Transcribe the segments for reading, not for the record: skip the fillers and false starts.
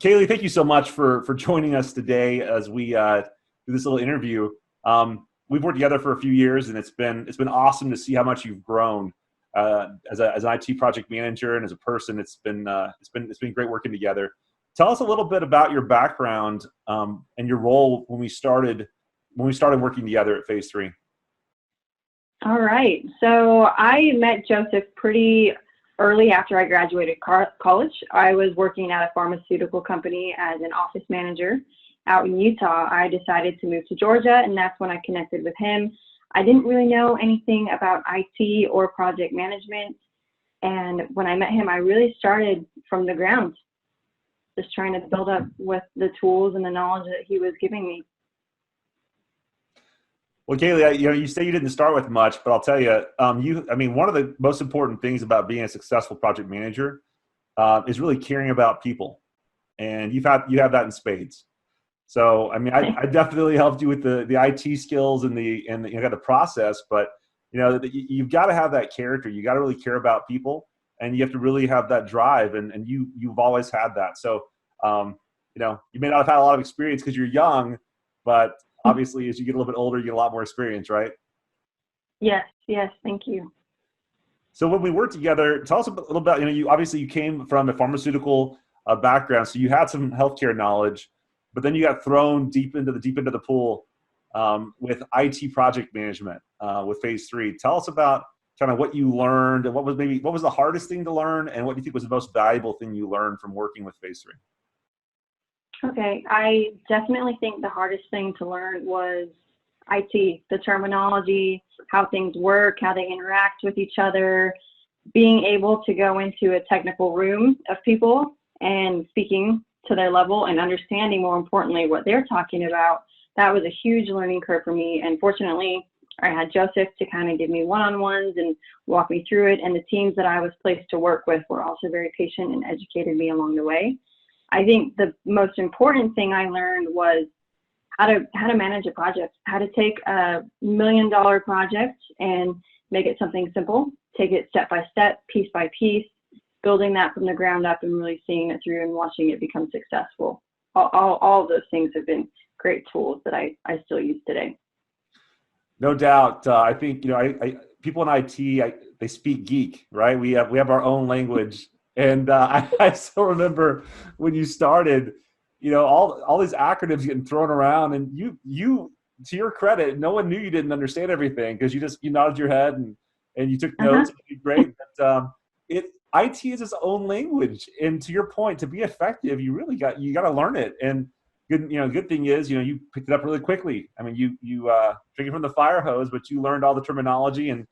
Kailey, thank you so much for joining us today as we do this little interview. We've worked together for a few years, and it's been awesome to see how much you've grown as an IT project manager and as a person. It's been great working together. Tell us a little bit about your background and your role when we started working together at Phase3. All right. So I met Joseph pretty early after I graduated college. I was working at a pharmaceutical company as an office manager out in Utah. I decided to move to Georgia, and that's when I connected with him. I didn't really know anything about IT or project management. And when I met him, I really started from the ground, just trying to build up with the tools and the knowledge that he was giving me. Well, Kailey, you say you didn't start with much, but I'll tell you, one of the most important things about being a successful project manager is really caring about people, and you have that in spades. So, I definitely helped you with the IT skills and the process, but you've got to have that character. You got to really care about people, and you have to really have that drive, and you've always had that. So, you may not have had a lot of experience because you're young, but obviously, as you get a little bit older, you get a lot more experience, right? Yes, thank you. So when we worked together, tell us a little about, you came from a pharmaceutical background, so you had some healthcare knowledge, but then you got thrown deep into the pool with IT project management with Phase3. Tell us about kind of what you learned and what was the hardest thing to learn, and what do you think was the most valuable thing you learned from working with Phase3? Okay, I definitely think the hardest thing to learn was IT, the terminology, how things work, how they interact with each other, being able to go into a technical room of people and speaking to their level and understanding, more importantly, what they're talking about. That was a huge learning curve for me. And fortunately, I had Joseph to kind of give me one-on-ones and walk me through it. And the teams that I was placed to work with were also very patient and educated me along the way. I think the most important thing I learned was how to manage a project, how to take a $1 million project and make it something simple, take it step by step, piece by piece, building that from the ground up and really seeing it through and watching it become successful. All of those things have been great tools that I still use today. No doubt. I think people in IT they speak geek, right? We have our own language. And I still remember when you started, all these acronyms getting thrown around, and you, to your credit, no one knew you didn't understand everything because you nodded your head and you took notes. Uh-huh. Great. But IT is its own language, and to your point, to be effective, you got to learn it. And good thing is, you picked it up really quickly. I mean, you drinking from the fire hose, but you learned all the terminology, and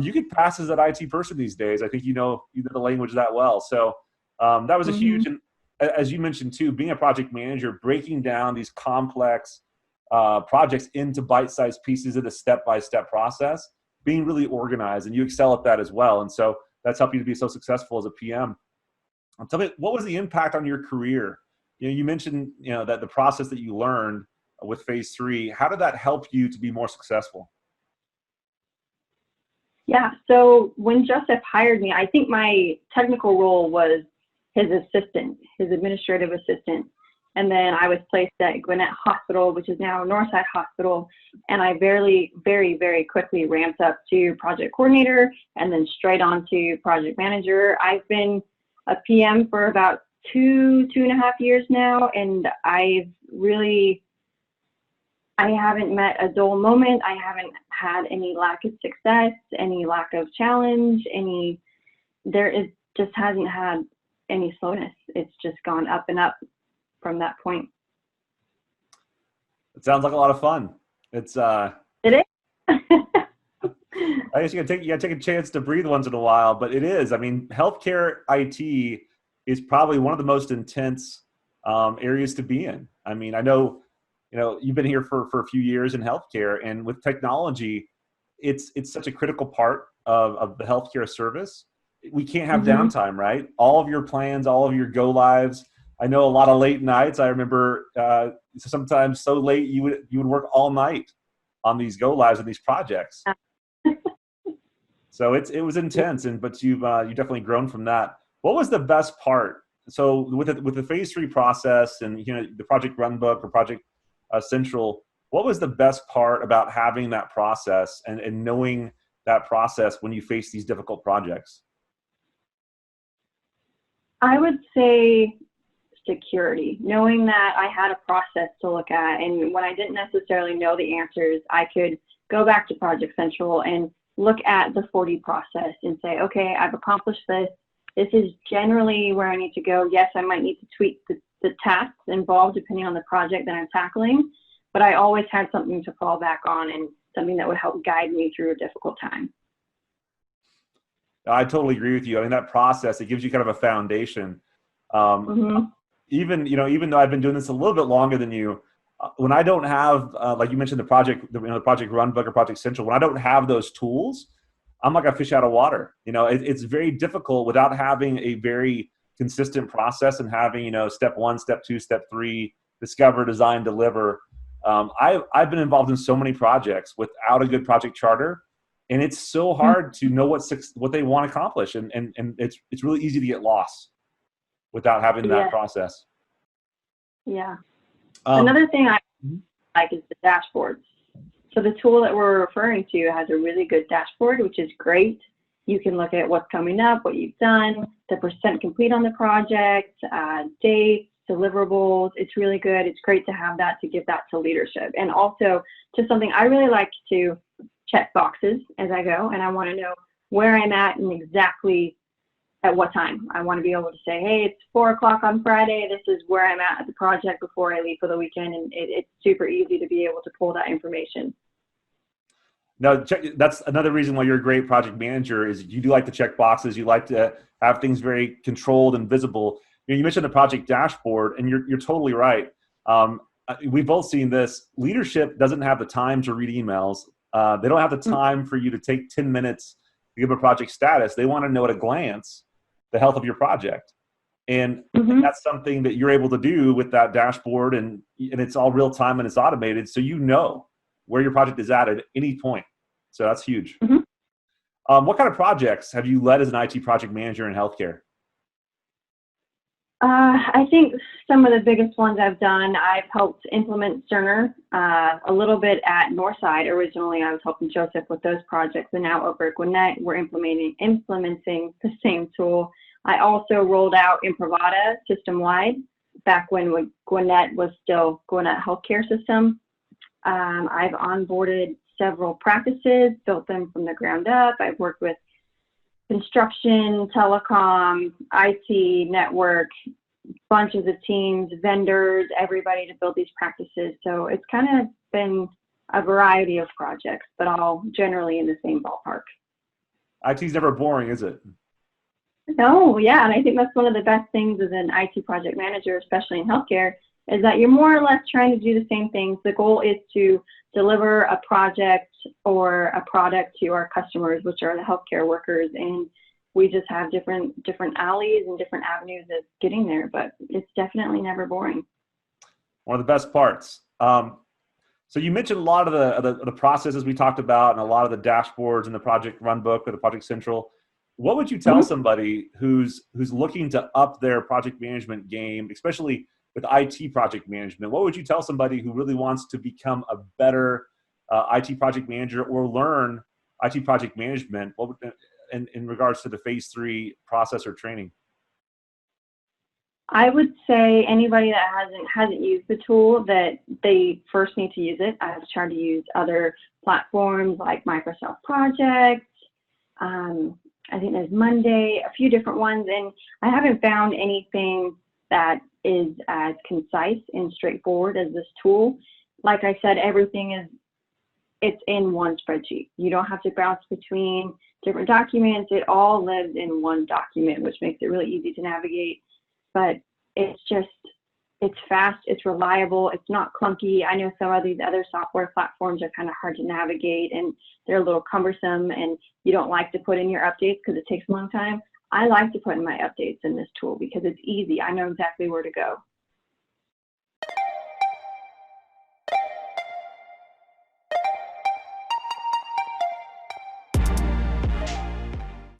you could pass as an IT person these days. I think you know the language that well. So that was a huge, and as you mentioned too, being a project manager, breaking down these complex projects into bite-sized pieces of the step-by-step process, being really organized, and you excel at that as well. And so that's helped you to be so successful as a PM. Tell me, what was the impact on your career? You mentioned that the process that you learned with Phase3. How did that help you to be more successful? Yeah, so when Joseph hired me, I think my technical role was his assistant, his administrative assistant. And then I was placed at Gwinnett Hospital, which is now Northside Hospital. And I very, very quickly ramped up to project coordinator and then straight on to project manager. I've been a PM for about two and a half years now. And I haven't met a dull moment. I haven't had any lack of success, any lack of challenge, just hasn't had any slowness. It's just gone up and up from that point. It sounds like a lot of fun. It is. I guess you gotta take a chance to breathe once in a while, but it is. I mean, healthcare IT is probably one of the most intense areas to be in. I mean, I know, you've been here for a few years in healthcare, and with technology, it's such a critical part of the healthcare service. We can't have downtime, right? All of your plans, all of your go lives. I know a lot of late nights. I remember sometimes so late you would work all night on these go lives and these projects. So it was intense, but you've definitely grown from that. What was the best part so with the phase 3 process and the project runbook or project central, what was the best part about having that process and knowing that process when you face these difficult projects? I would say security, knowing that I had a process to look at. And when I didn't necessarily know the answers, I could go back to Project Central and look at the 40 process and say, okay, I've accomplished this. This is generally where I need to go. Yes, I might need to tweak the tasks involved depending on the project that I'm tackling, but I always had something to fall back on and something that would help guide me through a difficult time. I totally agree with you. I mean, that process, it gives you kind of a foundation. Even though I've been doing this a little bit longer than you, when I don't have, like you mentioned, the project runbook or project central, when I don't have those tools, I'm like a fish out of water. It's very difficult without having a very consistent process and having, step 1, step 2, step 3, discover, design, deliver. I've been involved in so many projects without a good project charter. And it's so hard to know what they want to accomplish, and it's really easy to get lost without having that process. Yeah. Another thing I like is the dashboards. So the tool that we're referring to has a really good dashboard, which is great. You can look at what's coming up, what you've done, the % complete on the project, dates, deliverables. It's really good. It's great to have that, to give that to leadership. And also to something I really like to check boxes as I go, and I want to know where I'm at and exactly at what time. I want to be able to say, hey, it's 4 o'clock on Friday. This is where I'm at the project before I leave for the weekend. And it's super easy to be able to pull that information. Now, that's another reason why you're a great project manager is you do like to check boxes. You like to have things very controlled and visible. You mentioned the project dashboard, and you're totally right. We've both seen this. Leadership doesn't have the time to read emails. They don't have the time for you to take 10 minutes to give a project status. They want to know at a glance the health of your project. And that's something that you're able to do with that dashboard, and it's all real time and it's automated. So you know where your project is at any point. So that's huge. What kind of projects have you led as an IT project manager in healthcare? I think some of the biggest ones I've done, I've helped implement Cerner a little bit at Northside. Originally, I was helping Joseph with those projects, and now over at Gwinnett, we're implementing the same tool. I also rolled out Improvada system-wide back when Gwinnett was still Gwinnett Healthcare System. I've onboarded several practices, built them from the ground up. I've worked with construction, telecom, IT, network, bunches of teams, vendors, everybody to build these practices. So it's kind of been a variety of projects, but all generally in the same ballpark. IT's never boring, is it? No, yeah, and I think that's one of the best things as an IT project manager, especially in healthcare, is that you're more or less trying to do the same things. The goal is to deliver a project or a product to our customers, which are the healthcare workers, and we just have different alleys and different avenues of getting there, but it's definitely never boring. One of the best parts. So you mentioned a lot of the processes we talked about and a lot of the dashboards in the project runbook or the project central. What would you tell somebody who's looking to up their project management game, especially with IT project management? What would you tell somebody who really wants to become a better IT project manager or learn IT project management in regards to the Phase 3 process or training? I would say anybody that hasn't used the tool, that they first need to use it. I've tried to use other platforms like Microsoft Project. I think there's Monday, a few different ones, and I haven't found anything that is as concise and straightforward as this tool. Like I said, it's in one spreadsheet. You don't have to bounce between different documents. It all lives in one document, which makes it really easy to navigate. But it's fast, it's reliable, it's not clunky. I know some of these other software platforms are kind of hard to navigate and they're a little cumbersome, and you don't like to put in your updates because it takes a long time. I like to put in my updates in this tool because it's easy. I know exactly where to go.